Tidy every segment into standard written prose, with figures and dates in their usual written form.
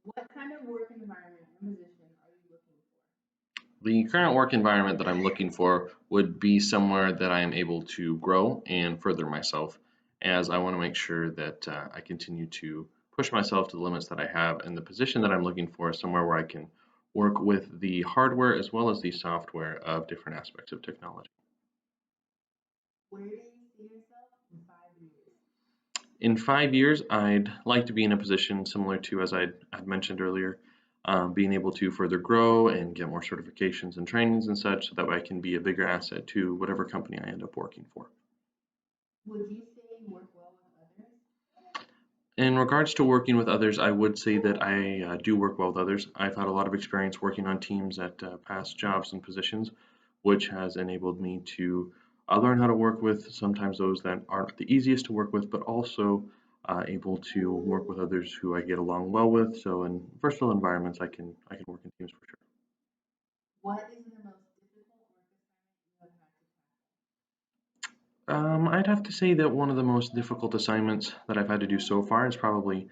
What kind of work environment or position are you looking The current work environment that I'm looking for would be somewhere that I am able to grow and further myself, as I want to make sure that I continue to push myself to the limits that I have. And the position that I'm looking for is somewhere where I can work with the hardware as well as the software of different aspects of technology. for? Where do you see yourself in 5 years? In 5 years, I'd like to be in a position similar to, as I'd mentioned earlier, being able to further grow and get more certifications and trainings and such, so that way I can be a bigger asset to whatever company I end up working for. Would you say you work well with others? In regards to working with others, I would say that I do work well with others. I've had a lot of experience working on teams at past jobs and positions, which has enabled me to learn how to work with sometimes those that aren't the easiest to work with, but also able to work with others who I get along well with. So in versatile environments, I can work in teams for sure. What is the most difficult work assignment you have had to I'd have to say that one of the most difficult assignments that I've had to do so far is probably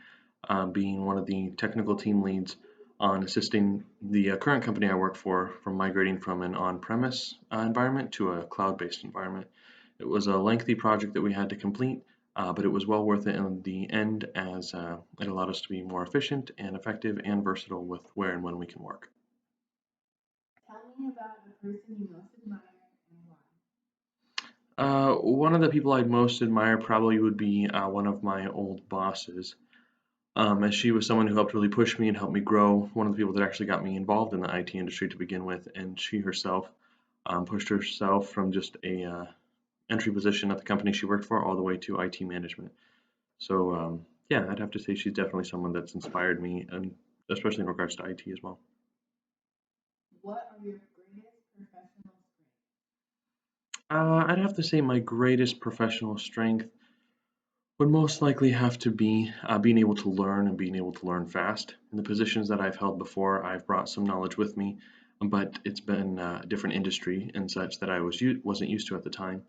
being one of the technical team leads on assisting the current company I work for from migrating from an on-premise environment to a cloud-based environment. It was a lengthy project that we had to complete, but it was well worth it in the end as it allowed us to be more efficient and effective and versatile with where and when we can work. tackle? Tell me about the person you most admire and why. One of the people I'd most admire probably would be one of my old bosses. As she was someone who helped really push me and help me grow, one of the people that actually got me involved in the IT industry to begin with, and she herself pushed herself from just a entry position at the company she worked for all the way to IT management. So yeah, I'd have to say she's definitely someone that's inspired me, and especially in regards to IT as well. What are your greatest professional strengths? I'd have to say my greatest professional strength would most likely have to be being able to learn and being able to learn fast. In the positions that I've held before, I've brought some knowledge with me, but it's been a different industry and such that wasn't used to at the time.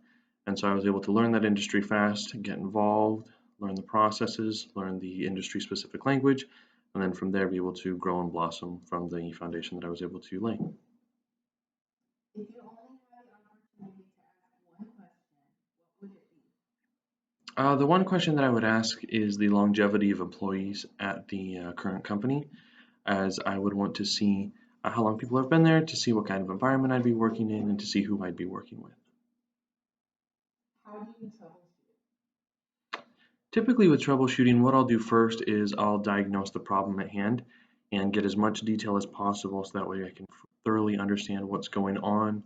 And so I was able to learn that industry fast, get involved, learn the processes, learn the industry specific language, and then from there be able to grow and blossom from the foundation that I was able to lay. If you only had the opportunity to ask one question, what would it be? The one question that I would ask is the longevity of employees at the current company, as I would want to see how long people have been there, to see what kind of environment I'd be working in, and to see who I'd be working with. How do you troubleshoot? Typically, with troubleshooting, what I'll do first is I'll diagnose the problem at hand and get as much detail as possible so that way I can thoroughly understand what's going on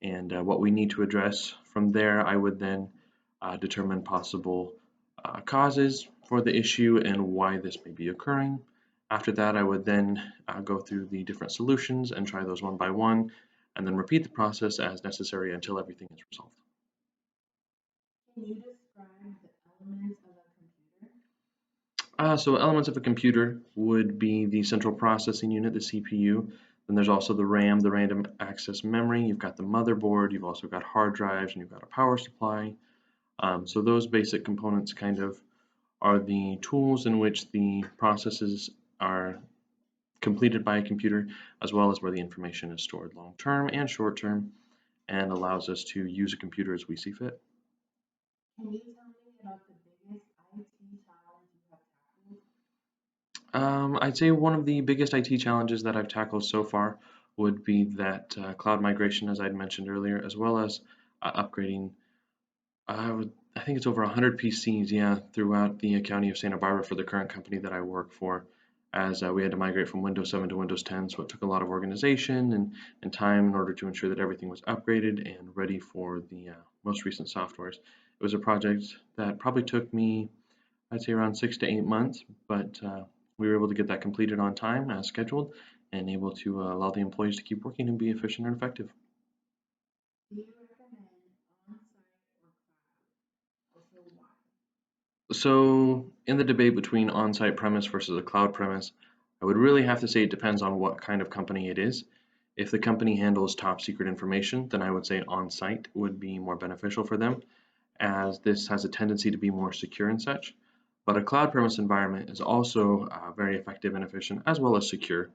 and what we need to address. From there, I would then determine possible causes for the issue and why this may be occurring. After that, I would then go through the different solutions and try those one by one, and then repeat the process as necessary until everything is resolved. Can you describe the elements of a computer? So elements of a computer would be the central processing unit, the CPU. Then there's also the RAM, the random access memory. You've got the motherboard. You've also got hard drives, and you've got a power supply. So those basic components kind of are the tools in which the processes are completed by a computer, as well as where the information is stored long term and short term, and allows us to use a computer as we see fit. Can you tell me about the biggest IT challenge you have tackled? I'd say one of the biggest IT challenges that I've tackled so far would be that cloud migration, as I'd mentioned earlier, as well as upgrading. I think it's over 100 PCs, yeah, throughout the county of Santa Barbara for the current company that I work for, as we had to migrate from Windows 7 to Windows 10. So it took a lot of organization and time in order to ensure that everything was upgraded and ready for the most recent softwares. It was a project that probably took me, I'd say, around 6 to 8 months, but we were able to get that completed on time as scheduled and able to allow the employees to keep working and be efficient and effective. Do you recommend on-site or cloud? Also, why? So, in the debate between on-site premise versus a cloud premise, I would really have to say it depends on what kind of company it is. If the company handles top secret information, then I would say on-site would be more beneficial for them, as this has a tendency to be more secure and such. But a cloud premise environment is also very effective and efficient as well as secure.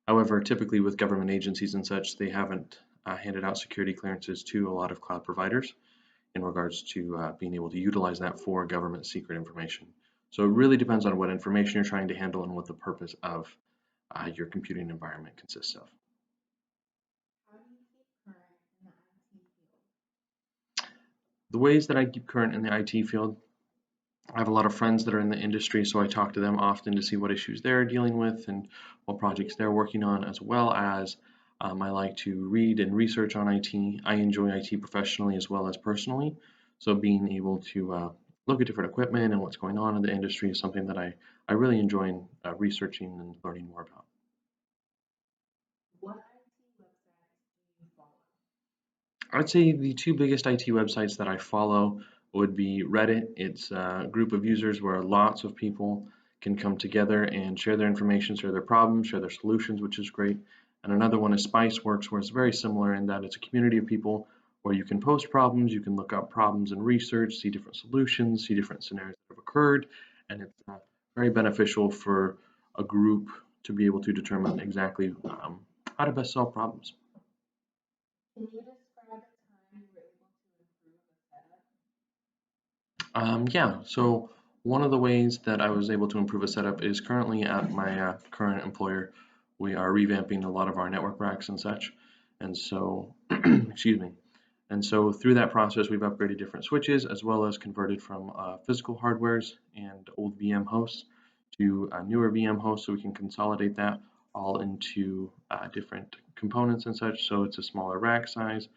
However, typically with government agencies and such, they haven't handed out security clearances to a lot of cloud providers in regards to being able to utilize that for government secret information. So it really depends on what information you're trying to handle and what the purpose of your computing environment consists of. How do you keep current in the IT field? The ways that I keep current in the IT field, I have a lot of friends that are in the industry, so I talk to them often to see what issues they're dealing with and what projects they're working on, as well as I like to read and research on IT. I enjoy IT professionally as well as personally, so being able to look at different equipment and what's going on in the industry is something that I really enjoy researching and learning more about. What IT websites do you follow? I'd say the two biggest IT websites that I follow would be Reddit. It's a group of users where lots of people can come together and share their information, share their problems, share their solutions, which is great. And another one is Spiceworks, where it's very similar in that it's a community of people where you can post problems, you can look up problems and research, see different solutions, see different scenarios that have occurred, and it's very beneficial for a group to be able to determine exactly how to best solve problems. Can you describe a time you were able to improve a setup? Yeah, so one of the ways that I was able to improve a setup is currently at my current employer. We are revamping a lot of our network racks and such. And so, excuse me. And so through that process, we've upgraded different switches as well as converted from physical hardwares and old VM hosts to newer VM hosts so we can consolidate that all into different components and such. So it's a smaller rack size,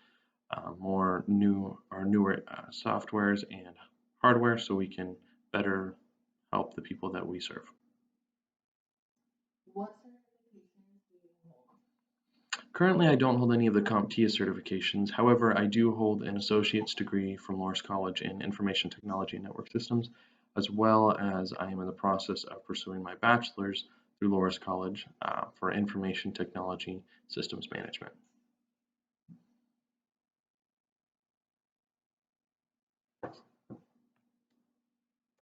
more new or newer softwares and hardware so we can better help the people that we serve. What certifications do you hold? Currently, I don't hold any of the CompTIA certifications. However, I do hold an associate's degree from Loras College in Information Technology and Network Systems, as well as I am in the process of pursuing my bachelor's through Loras College for Information Technology Systems Management.